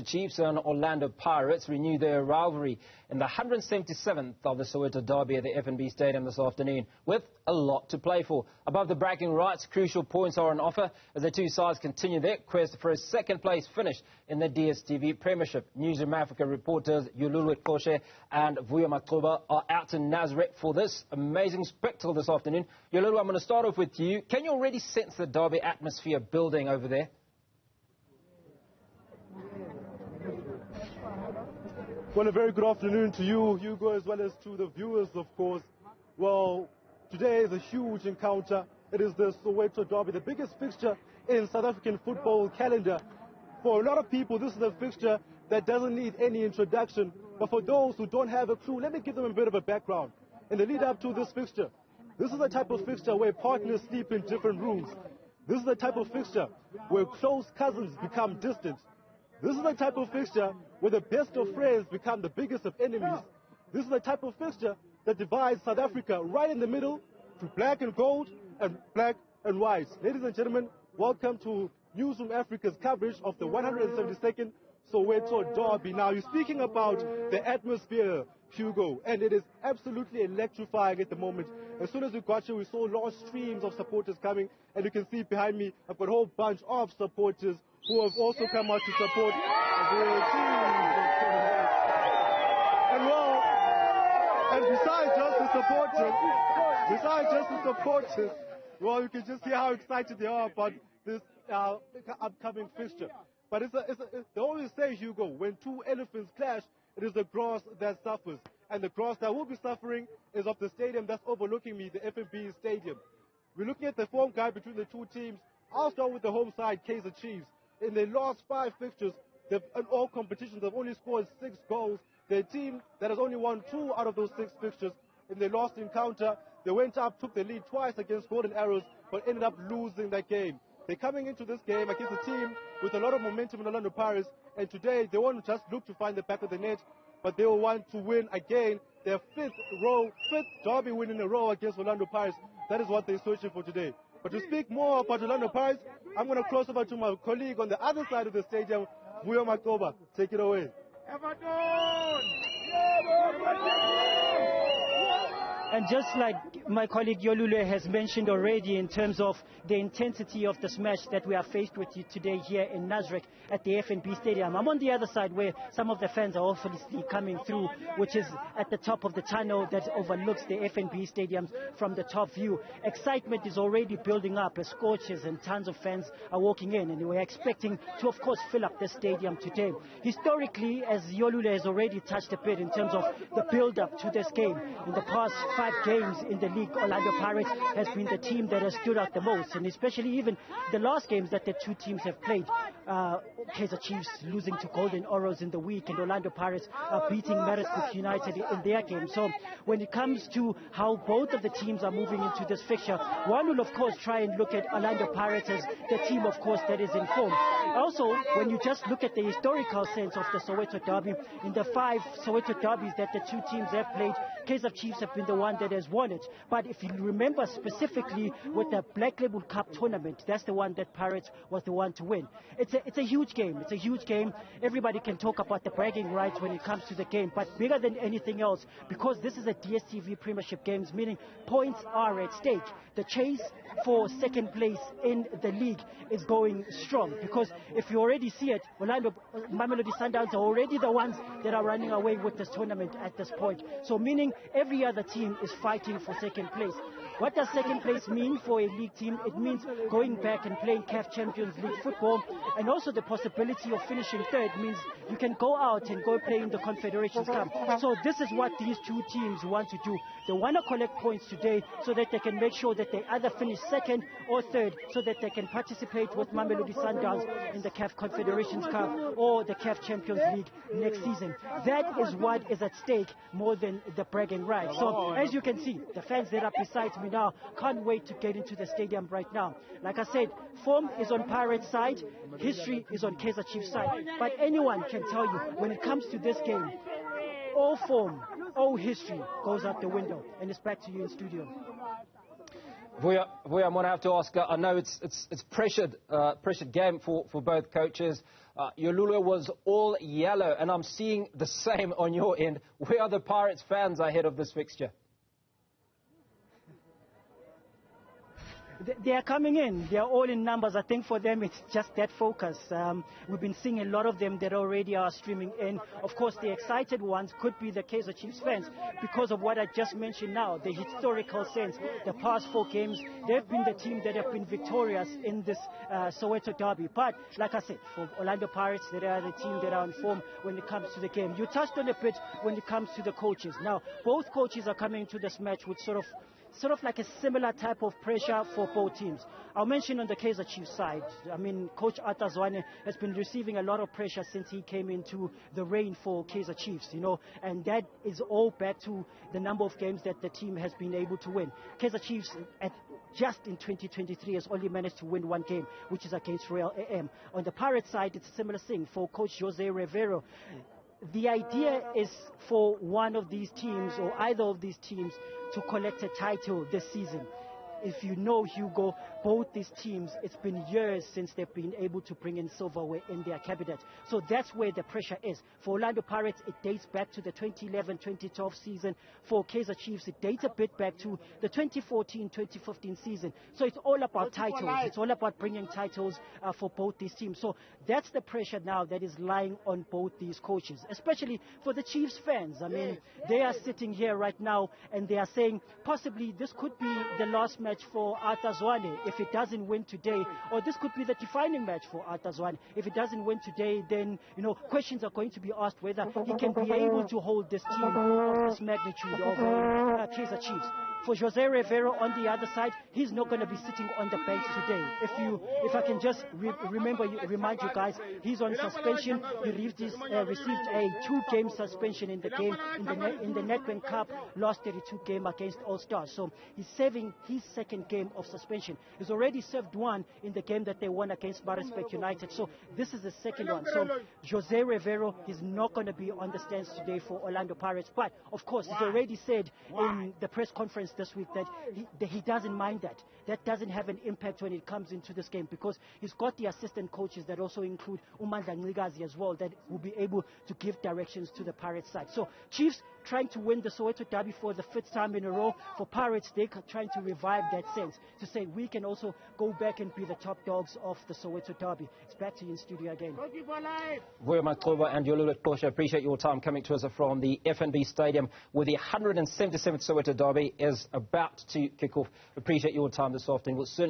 Kaizer Chiefs and Orlando Pirates renew their rivalry in the 177th of the Soweto Derby at the FNB Stadium this afternoon, with a lot to play for. Above the bragging rights, crucial points are on offer as the two sides continue their quest for a second-place finish in the DStv Premiership. Newzroom Afrika reporters Yolulwe, Qoshe and Vuyo Macoba are out in Nazareth for this amazing spectacle this afternoon. Yolulwe, I'm going to start off with you. Can you already sense the derby atmosphere building over there? Well, a very good afternoon to you, Hugo, as well as to the viewers, of course. Well, today is a huge encounter. It is the Soweto Derby, the biggest fixture in South African football calendar. For a lot of people, this is a fixture that doesn't need any introduction. But for those who don't have a clue, let me give them a bit of a background. In the lead up to this fixture, this is the type of fixture where partners sleep in different rooms. This is the type of fixture where close cousins become distant. This is the type of fixture where the best of friends become the biggest of enemies. This is the type of fixture that divides South Africa right in the middle to black and gold and black and white. Ladies and gentlemen, welcome to Newzroom Afrika's coverage of the 172nd Soweto Derby. Now, you're speaking about the atmosphere, Hugo, and it is absolutely electrifying at the moment. As soon as we got here, we saw large streams of supporters coming, and you can see behind me, I've got a whole bunch of supporters who have also come out to support the team. And besides just the supporters, well, you can just see how excited they are about this upcoming fixture. But they always say, Hugo, when two elephants clash, it is the grass that suffers. And the grass that will be suffering is of the stadium that's overlooking me, the FNB Stadium. We're looking at the form guide between the two teams. I'll start with the home side, Kaizer Chiefs. In their last 5 fixtures, in all competitions, they've only scored 6 goals. They're a team that has only won 2 out of those 6 fixtures. In their last encounter, they went up, took the lead twice against Golden Arrows, but ended up losing that game. They're coming into this game against a team with a lot of momentum in Orlando Pirates, and today they won't just look to find the back of the net, but they will want to win again their 5th derby win in a row against Orlando Pirates. That is what they're searching for today. But to speak more about Orlando Pirates, I'm going to cross over to my colleague on the other side of the stadium, Vuyo Macoba. Take it away. And just like my colleague Yolulwe has mentioned already in terms of the intensity of this match that we are faced with today here in Nazareth at the FNB Stadium, I'm on the other side where some of the fans are obviously coming through, which is at the top of the tunnel that overlooks the FNB Stadium from the top view. Excitement is already building up as coaches and tons of fans are walking in, and we're expecting to, of course, fill up the stadium today. Historically, as Yolulwe has already touched a bit in terms of the build-up to this game, in the past 5 games in the league, Orlando Pirates has been the team that has stood out the most, and especially even the last games that the two teams have played. Kaizer Chiefs losing to Golden Arrows in the week, and Orlando Pirates beating Maritzburg United in their game. So when it comes to how both of the teams are moving into this fixture, one will of course try and look at Orlando Pirates as the team, of course, that is in form. Also, when you just look at the historical sense of the Soweto Derby, in the 5 Soweto Derbies that the two teams have played, Kaizer Chiefs have been the one that has won it. But if you remember specifically with the Black Label Cup tournament, that's the one that Pirates was the one to win. It's a huge game. It's a huge game. Everybody can talk about the bragging rights when it comes to the game, but bigger than anything else, because this is a DStv Premiership games, meaning points are at stake. The chase for second place in the league is going strong, because if you already see it, Mamelodi Sundowns are already the ones that are running away with this tournament at this point. So meaning every other team is fighting for second place. What does second place mean for a league team? It means going back and playing CAF Champions League football, and also the possibility of finishing third means you can go out and go play in the Confederations Cup. So this is what these two teams want to do. They want to collect points today so that they can make sure that they either finish second or third, so that they can participate with Mamelodi Sundowns in the CAF Confederations Cup or the CAF Champions League next season. That is what is at stake more than the bragging rights. So as you can see, the fans that are beside me now can't wait to get into the stadium right now. Like I said, form is on Pirates' side, history is on Kaizer Chiefs' side. But anyone can tell you, when it comes to this game, all form, all history goes out the window. And it's back to you in studio. Vuyo, I'm going to have to ask, I know it's pressured game for both coaches. Yolulwe was all yellow, and I'm seeing the same on your end. Where are the Pirates fans ahead of this fixture? They are coming in. They are all in numbers. I think for them it's just that focus. We've been seeing a lot of them that already are streaming in. Of course, the excited ones could be the Kaizer Chiefs fans because of what I just mentioned now, the historical sense. The past 4 games, they've been the team that have been victorious in this Soweto Derby. But, like I said, for Orlando Pirates, they are the team that are on form when it comes to the game. You touched on a bit when it comes to the coaches. Now, both coaches are coming to this match with sort of like a similar type of pressure for both teams. I'll mention on the Kaizer Chiefs side, I mean, Coach Arthur Zwane has been receiving a lot of pressure since he came into the reign for Kaizer Chiefs, you know, and that is all back to the number of games that the team has been able to win. Kaizer Chiefs, just in 2023, has only managed to win 1 game, which is against Royal AM. On the Pirates side, it's a similar thing for Coach Jose Rivero. The idea is for one of these teams or either of these teams to collect a title this season. If you know, Hugo, both these teams, it's been years since they've been able to bring in silverware in their cabinet. So that's where the pressure is. For Orlando Pirates, it dates back to the 2011-2012 season. For Kaizer Chiefs, it dates a bit back to the 2014-2015 season. So it's all about titles. It's all about bringing titles for both these teams. So that's the pressure now that is lying on both these coaches, especially for the Chiefs fans. I mean, they are sitting here right now and they are saying possibly this could be the last match for Arthur Zwane if it doesn't win today, or this could be the defining match for Arthur Zwane. If it doesn't win today, then, you know, questions are going to be asked whether he can be able to hold this team of this magnitude of Kaizer Chiefs. For Jose Rivero on the other side, he's not going to be sitting on the bench today. If I can just remind you guys, he's on suspension. He received a 2-game suspension in the game in the Nedbank Cup, lost 32 game against All Stars. So he's serving his 2nd game of suspension. He's already served 1 in the game that they won against Maritzburg United. So this is the 2nd one. So Jose Rivero is not going to be on the stands today for Orlando Pirates. But of course, he's already said in the press conference this week that he doesn't mind that. That doesn't have an impact when it comes into this game because he's got the assistant coaches that also include Umandla Ncigazi as well that will be able to give directions to the Pirates side. So Chiefs trying to win the Soweto Derby for the 5th time in a row. For Pirates, they're trying to revive that sense to say we can also go back and be the top dogs of the Soweto Derby. It's back to you in studio again. Vuyo, Macoba and Yolulwe, Qoshe, appreciate your time coming to us from the FNB Stadium where the 177th Soweto Derby is about to kick off. Appreciate your time this afternoon. We'll soon